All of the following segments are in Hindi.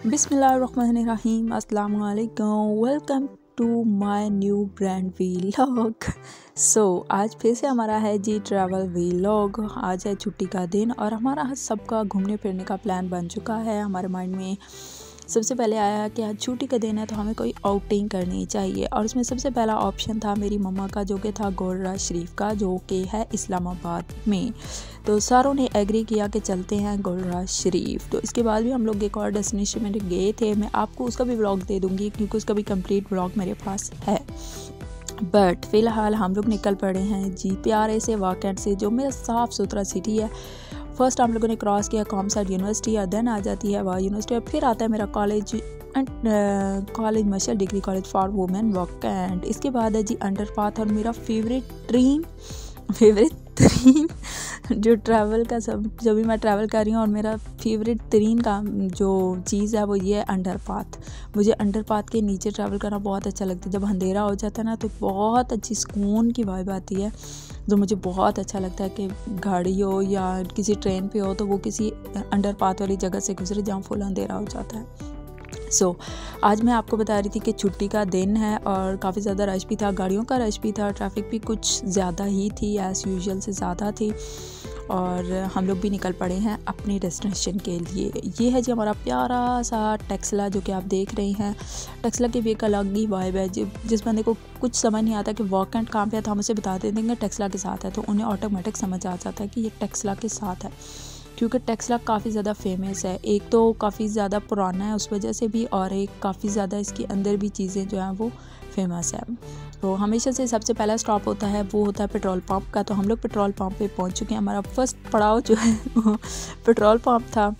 बिस्मिल्लाहिर्रहमानिर्रहीम, अस्सलाम वालेकुम, welcome to my new brand vlog. आज फिर से हमारा है जी ट्रैवल वीलॉग। आज है छुट्टी का दिन और हमारा सबका घूमने फिरने का प्लान बन चुका है। हमारे माइंड में सबसे पहले आया कि आज छुट्टी का दिन है तो हमें कोई आउटिंग करनी चाहिए, और उसमें सबसे पहला ऑप्शन था मेरी मम्मा का, जो कि था गोलराज शरीफ का, जो कि है इस्लामाबाद में। तो सारों ने एग्री किया कि चलते हैं गोलराज शरीफ। तो इसके बाद भी हम लोग एक और डेस्टिनेशन में गए थे। मैं आपको उसका भी व्लॉग दे दूँगी क्योंकि उसका भी कंप्लीट व्लॉग मेरे पास है। बट फ़िलहाल हम लोग निकल पड़े हैं जी प्यारे से वाकैंड से, जो मेरा साफ़ सुथरा सिटी है। फर्स्ट हम लोगों ने क्रॉस किया कॉमसर्ट यूनिवर्सिटी, और देन आ जाती है वाह यूनिवर्सिटी, और फिर आता है मेरा कॉलेज मशल डिग्री कॉलेज फॉर वुमेन वाकैंड। इसके बाद है जी अंडरपाथ, और मेरा फेवरेट ट्रेन जो ट्रैवल का जब भी मैं ट्रैवल कर रही हूँ, और मेरा फेवरेट तरीन का जो चीज़ है वो ये है अंडरपाथ। मुझे अंडरपाथ के नीचे ट्रैवल करना बहुत अच्छा लगता है। जब अंधेरा हो जाता है ना तो बहुत अच्छी सुकून की वाइब आती है, जो मुझे बहुत अच्छा लगता है कि गाड़ी हो या किसी ट्रेन पे हो तो वो किसी अंडरपाथ वाली जगह से गुजरे जहाँ फुल अंधेरा हो जाता है। आज मैं आपको बता रही थी कि छुट्टी का दिन है और काफ़ी ज़्यादा रश भी था, गाड़ियों का रश भी था, ट्रैफिक भी कुछ ज़्यादा ही थी, एज़ यूजुअल से ज़्यादा थी। और हम लोग भी निकल पड़े हैं अपनी डेस्टिनेशन के लिए। ये है जी हमारा प्यारा सा टेक्सला, जो कि आप देख रहे हैं। टेक्सला की भी एक अलग ही वाइब है। जिस बंदे को कुछ समझ नहीं आता कि वाकैंड कहाँ पे है तो हम उसे बता देंगे टेक्सला के साथ है, तो उन्हें ऑटोमेटिक समझ आ जाता है कि ये टेक्सला के साथ है, क्योंकि टेक्सला काफ़ी ज़्यादा फेमस है। एक तो काफ़ी ज़्यादा पुराना है उस वजह से भी, और एक काफ़ी ज़्यादा इसके अंदर भी चीज़ें जो हैं वो फेमस है। तो हमेशा से सबसे पहला स्टॉप होता है वो होता है पेट्रोल पंप का। तो हम लोग पेट्रोल पंप पे पहुंच चुके हैं। हमारा फर्स्ट पड़ाव जो है वो पेट्रोल पंप था।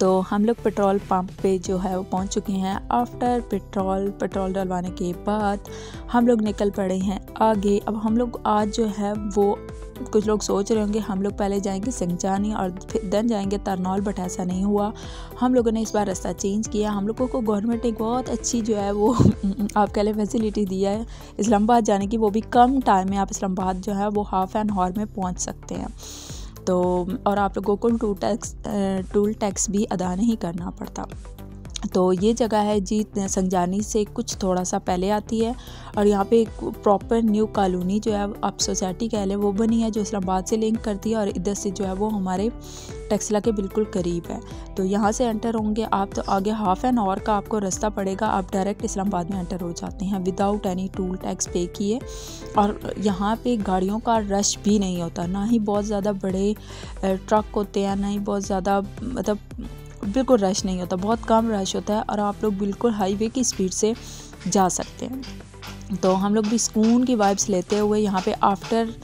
तो हम लोग पेट्रोल पंप पे जो है वो पहुंच चुके हैं। आफ्टर पेट्रोल डलवाने के बाद हम लोग निकल पड़े हैं आगे। अब हम लोग आज जो है वो, कुछ लोग सोच रहे होंगे हम लोग पहले जाएंगे संजानी और फिर देन जाएंगे तरनौल, बट ऐसा नहीं हुआ। हम लोगों ने इस बार रास्ता चेंज किया। हम लोगों को गवर्नमेंट ने बहुत अच्छी जो है वो आप कह लें फैसिलिटी दिया है इस्लामाबाद जाने की, वो भी कम टाइम में। आप इस्लामाबाद जो है वो हाफ एन आवर में पहुंच सकते हैं। तो और आप लोगों को टूल टैक्स भी अदा नहीं करना पड़ता। तो ये जगह है जी संजानी से कुछ थोड़ा सा पहले आती है, और यहाँ पे एक प्रॉपर न्यू कॉलोनी जो है आप सोसाइटी कह लें वो बनी है, जो इस्लामाबाद से लिंक करती है, और इधर से जो है वो हमारे टेक्सला के बिल्कुल करीब है। तो यहाँ से एंटर होंगे आप तो आगे हाफ एन आवर का आपको रास्ता पड़ेगा। आप डायरेक्ट इस्लामाबाद में एंटर हो जाते हैं विदाउट एनी टूल टैक्स पे किए। और यहाँ पे गाड़ियों का रश भी नहीं होता, ना ही बहुत ज़्यादा बड़े ट्रक होते हैं, ना ही बहुत ज़्यादा, मतलब बिल्कुल रश नहीं होता, बहुत कम रश होता है, और आप लोग बिल्कुल हाईवे की स्पीड से जा सकते हैं। तो हम लोग भी सुकून की वाइब्स लेते हुए यहाँ पे आफ्टर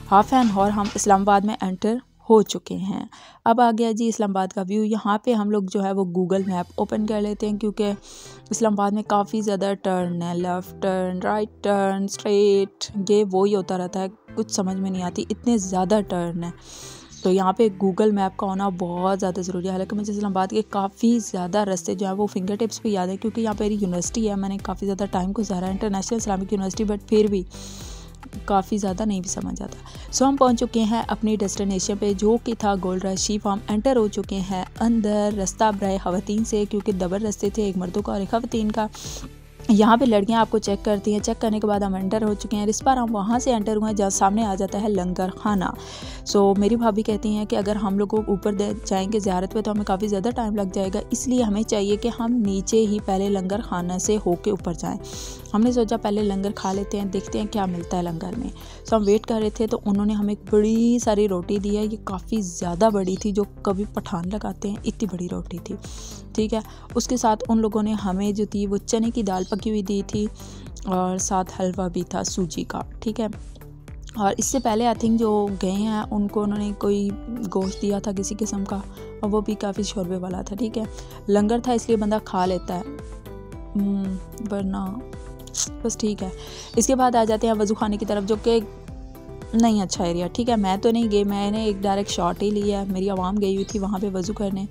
हाफ एन आवर हम इस्लामाबाद में एंटर हो चुके हैं। अब आ गया जी इस्लामाबाद का व्यू। यहाँ पे हम लोग जो है वो गूगल मैप ओपन कर लेते हैं, क्योंकि इस्लामाबाद में काफ़ी ज़्यादा टर्न है, left turn, right turn, straight, ये वो ही होता रहता है, कुछ समझ में नहीं आती, इतने ज़्यादा टर्न है। तो यहाँ पे गूगल मैप का होना बहुत ज़्यादा ज़रूरी है। हालांकि मुझे इस्लामाबाद के काफ़ी ज़्यादा रास्ते जो है वो फिंगर टिप्स पे याद है, क्योंकि यहाँ पे यूनिवर्सिटी है, मैंने काफ़ी ज़्यादा टाइम गुजारा है, इंटरनेशनल इस्लामिक यूनिवर्सिटी, बट फिर भी काफ़ी ज़्यादा नहीं भी समझ आता। हम पहुँच चुके हैं अपनी डेस्टिनेशन पे, जो कि था गोलराज शरीफ। हम एंटर हो चुके हैं अंदर। रास्ता बराए ख़वातीन से, क्योंकि डबल रास्ते थे, एक मर्दों का और एक ख़वातीन का। यहाँ पे लड़कियाँ आपको चेक करती हैं। चेक करने के बाद हम एंटर हो चुके हैं। इस बार हम वहाँ से एंटर हुए हैं जहाँ सामने आ जाता है लंगर खाना। मेरी भाभी कहती हैं कि अगर हम लोग ऊपर जाएंगे ज़ियारत पे तो हमें काफ़ी ज़्यादा टाइम लग जाएगा, इसलिए हमें चाहिए कि हम नीचे ही पहले लंगर खाना से होके ऊपर जाएं। हमने सोचा पहले लंगर खा लेते हैं, देखते हैं क्या मिलता है लंगर में। हम वेट कर रहे थे तो उन्होंने हमें एक बड़ी सारी रोटी दी है। ये काफ़ी ज़्यादा बड़ी थी, जो कभी पठान लगाते हैं इतनी बड़ी रोटी थी, ठीक है। उसके साथ उन लोगों ने हमें जो थी वो चने की दाल पकी हुई दी थी, और साथ हलवा भी था सूजी का, ठीक है। और इससे पहले आई थिंक जो गए हैं उनको उन्होंने कोई गोश्त दिया था किसी किस्म का, और वो भी काफ़ी शोरबे वाला था, ठीक है। लंगर था इसलिए बंदा खा लेता है, वरना बस ठीक है। इसके बाद आ जाते हैं वज़ू खाने की तरफ, जो कि नहीं अच्छा एरिया, ठीक है। मैं तो नहीं गई, मैंने एक डायरेक्ट शॉट ही लिया है, मेरी आवाम गई हुई थी वहाँ पे वज़ू करने।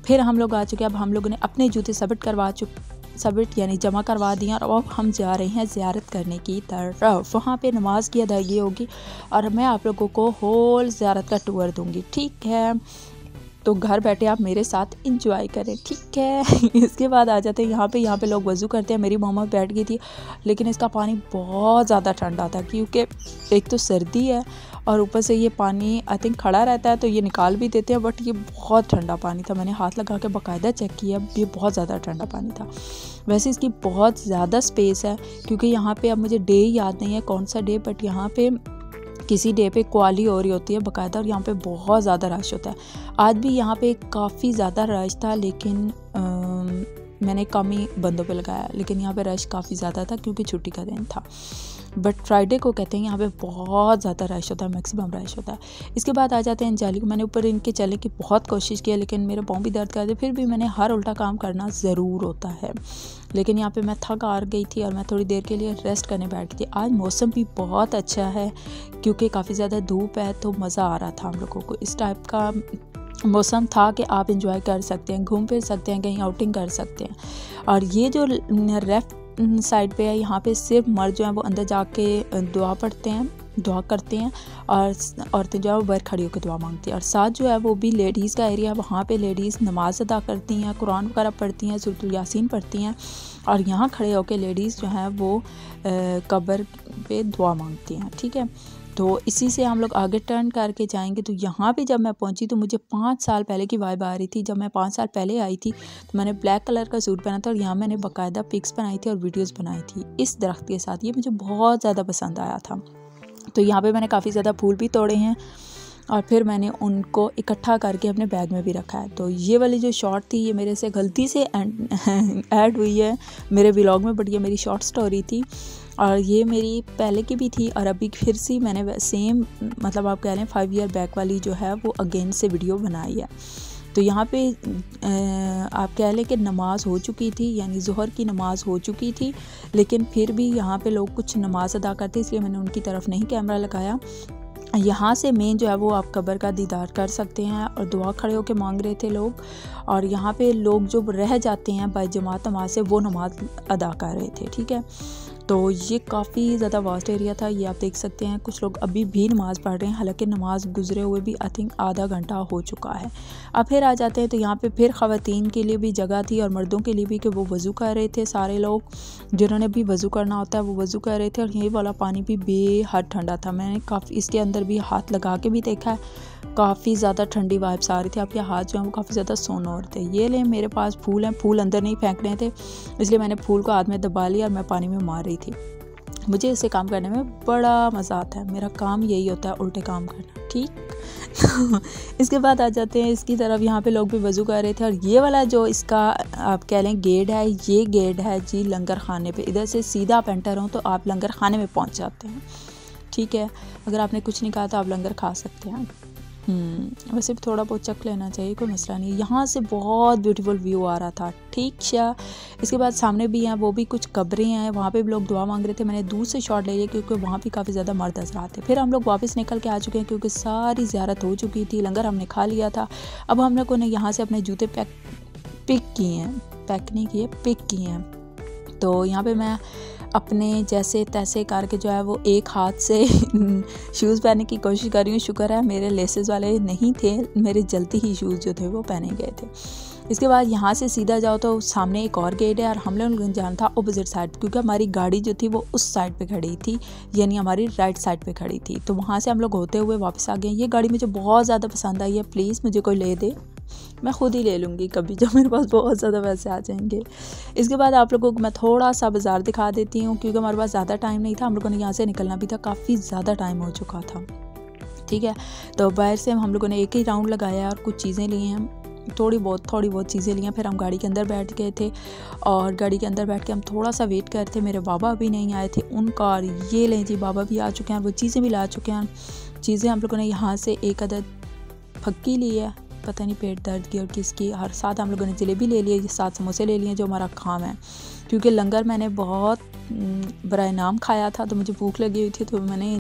फिर हम लोग आ चुके हैं। अब हम लोगों ने अपने जूते सबट यानी जमा करवा दिया, और अब हम जा रहे हैं ज़ियारत करने की तरफ। वहाँ पे नमाज की अदायगी होगी और मैं आप लोगों को होल ज़ियारत का टूर दूँगी, ठीक है। तो घर बैठे आप मेरे साथ इंजॉय करें, ठीक है। इसके बाद आ जाते हैं यहाँ पे लोग वज़ू करते हैं। मेरी मम्मा बैठ गई थी, लेकिन इसका पानी बहुत ज़्यादा ठंडा था, क्योंकि एक तो सर्दी है और ऊपर से ये पानी आई थिंक खड़ा रहता है, तो ये निकाल भी देते हैं, बट ये बहुत ठंडा पानी था। मैंने हाथ लगा के बाकायदा चेक किया, ये बहुत ज़्यादा ठंडा पानी था। वैसे इसकी बहुत ज़्यादा स्पेस है, क्योंकि यहाँ पे अब मुझे डे याद नहीं है कौन सा डे, बट यहाँ पे किसी डे पे क्वाली हो रही होती है बाकायदा, और यहाँ पे बहुत ज़्यादा रश होता है। आज भी यहाँ पे काफ़ी ज़्यादा रश था, लेकिन मैंने कम ही बंदों पे लगाया, लेकिन यहाँ पे रश काफ़ी ज़्यादा था क्योंकि छुट्टी का दिन था। बट फ्राइडे को कहते हैं यहाँ पे बहुत ज़्यादा रश होता है, मैक्सिमम रश होता है। इसके बाद आ जाते हैं अंजाली को। मैंने ऊपर इनके चलने की बहुत कोशिश की है, लेकिन मेरे पाँव भी दर्द करते, फिर भी मैंने हर उल्टा काम करना ज़रूर होता है। लेकिन यहाँ पे मैं थक हार गई थी और मैं थोड़ी देर के लिए रेस्ट करने बैठ गई थी। आज मौसम भी बहुत अच्छा है, क्योंकि काफ़ी ज़्यादा धूप है, तो मज़ा आ रहा था हम लोगों को। इस टाइप का मौसम था कि आप इंजॉय कर सकते हैं, घूम फिर सकते हैं, कहीं आउटिंग कर सकते हैं। और ये जो लेफ्ट साइड पे है, यहाँ पे सिर्फ मर्द जो हैं वो अंदर जाके दुआ पढ़ते हैं, दुआ करते हैं, और औरतें जो है वो बाहर खड़ी होकर दुआ मांगती हैं। और साथ जो है वो भी लेडीज़ का एरिया है, वहाँ पे लेडीज़ नमाज अदा करती हैं, कुरान वगैरह पढ़ती हैं, सूरह यासीन पढ़ती हैं, और यहाँ खड़े होकर लेडीज़ जो हैं वो कब्र पे दुआ मांगती हैं, ठीक है। तो इसी से हम लोग आगे टर्न करके जाएंगे। तो यहाँ पे जब मैं पहुँची तो मुझे 5 साल पहले की वाइब आ रही थी। जब मैं 5 साल पहले आई थी तो मैंने ब्लैक कलर का सूट पहना था, और यहाँ मैंने बाकायदा पिक्स बनाई थी और वीडियोस बनाई थी इस दरख्त के साथ। ये मुझे बहुत ज़्यादा पसंद आया था। तो यहाँ पे मैंने काफ़ी ज़्यादा फूल भी तोड़े हैं, और फिर मैंने उनको इकट्ठा करके अपने बैग में भी रखा है। तो ये वाली जो शॉट थी, ये मेरे से गलती से ऐड हुई है मेरे व्लॉग में, बट ये मेरी शॉर्ट स्टोरी थी, और ये मेरी पहले की भी थी, और अभी फिर से मैंने सेम, मतलब आप कह लें 5 ईयर बैक वाली जो है वो अगेन से वीडियो बनाई है। तो यहाँ पे आप कह लें कि नमाज हो चुकी थी, यानी ज़ोहर की नमाज हो चुकी थी, लेकिन फिर भी यहाँ पे लोग कुछ नमाज अदा करते, इसलिए मैंने उनकी तरफ नहीं कैमरा लगाया। यहाँ से मेन जो है वो आप कब्र का दीदार कर सकते हैं, और दुआ खड़े होकर मांग रहे थे लोग। और यहाँ पे लोग जो रह जाते हैं बाय जमात नमाज से, वो नमाज अदा कर रहे थे, ठीक है। तो ये काफ़ी ज़्यादा वास्ट एरिया था, ये आप देख सकते हैं। कुछ लोग अभी भी नमाज़ पढ़ रहे हैं, हालांकि नमाज गुजरे हुए भी आई थिंक आधा घंटा हो चुका है। अब फिर आ जाते हैं, तो यहाँ पे फिर ख़वातीन के लिए भी जगह थी और मर्दों के लिए भी, कि वो वज़ू कर रहे थे। सारे लोग जिन्होंने भी वज़ू करना होता है वो वज़ू कर रहे थे, और ये वाला पानी भी बेहद ठंडा था। मैंने काफ़ी इसके अंदर भी हाथ लगा के भी देखा है, काफ़ी ज़्यादा ठंडी वाइब्स आ रही थी। आपके हाथ जो हैं वो काफ़ी ज़्यादा सोनोर थे। ये ले, मेरे पास फूल हैं, फूल अंदर नहीं फेंकने थे, इसलिए मैंने फूल को हाथ में दबा लिया और मैं पानी में मार रही थी। मुझे इसे काम करने में बड़ा मज़ा आता है, मेरा काम यही होता है, उल्टे काम करना, ठीक। इसके बाद आ जाते हैं इसकी तरफ। यहाँ पे लोग भी वज़ू कर रहे थे, और ये वाला जो इसका आप कह लें गेट है, ये गेट है जी लंगर खाने पे। इधर से सीधा आप एंटर हो तो आप लंगर खाने में पहुँच जाते हैं, ठीक है। अगर आपने कुछ नहीं कहा तो आप लंगर खा सकते हैं। वैसे भी थोड़ा बहुत चख लेना चाहिए, कोई मसला नहीं। यहाँ से बहुत ब्यूटीफुल व्यू आ रहा था, ठीक है। इसके बाद सामने भी हैं, वो भी कुछ कब्रें हैं, वहाँ पे भी लोग दुआ मांग रहे थे। मैंने दूर से शॉट ले लिया क्योंकि वहाँ भी काफ़ी ज़्यादा मर्द हज़रात थे। फिर हम लोग वापस निकल के आ चुके हैं, क्योंकि सारी ज़ियारत हो चुकी थी, लंगर हमने खा लिया था। अब हम लोगों ने यहाँ से अपने जूते पिक किए हैं, पैक नहीं किए, पिक किए हैं। तो यहाँ पे मैं अपने जैसे तैसे करके जो है वो एक हाथ से शूज़ पहनने की कोशिश कर रही हूँ। शुक्र है मेरे लेसेस वाले नहीं थे, मेरे जल्दी ही शूज़ जो थे वो पहने गए थे। इसके बाद यहाँ से सीधा जाओ तो सामने एक और गेट है, और हम लोग जाना था अपोजिट साइड, क्योंकि हमारी गाड़ी जो थी वो उस साइड पे खड़ी थी, यानी हमारी राइट साइड पे खड़ी थी। तो वहाँ से हम लोग होते हुए वापस आ गए। ये गाड़ी मुझे बहुत ज़्यादा पसंद आई है, प्लीज़ मुझे कोई ले दे, मैं खुद ही ले लूँगी कभी जब मेरे पास बहुत ज़्यादा पैसे आ जाएंगे। इसके बाद आप लोगों को मैं थोड़ा सा बाज़ार दिखा देती हूँ, क्योंकि हमारे पास ज़्यादा टाइम नहीं था, हम लोगों ने यहाँ से निकलना भी था, काफ़ी ज़्यादा टाइम हो चुका था, ठीक है। तो बाहर से हम लोगों ने एक ही राउंड लगाया और कुछ चीज़ें ली हैं, थोड़ी बहुत चीज़ें ली हैं। फिर हम गाड़ी के अंदर बैठ गए थे, और गाड़ी के अंदर बैठ के हम थोड़ा सा वेट कर रहे थे। मेरे बाबा अभी नहीं आए थे, उनका ये लें जी बाबा भी आ चुके हैं, वो चीज़ें भी ला चुके हैं। चीज़ें हम लोगों ने यहाँ से एक अदद फक्की ली है, पता नहीं पेट दर्द की और किसकी, और साथ हम लोगों ने जलेबी ले ली है, साथ समोसे ले लिए जो हमारा काम है, क्योंकि लंगर मैंने बहुत बराए नाम खाया था, तो मुझे भूख लगी हुई थी, तो मैंने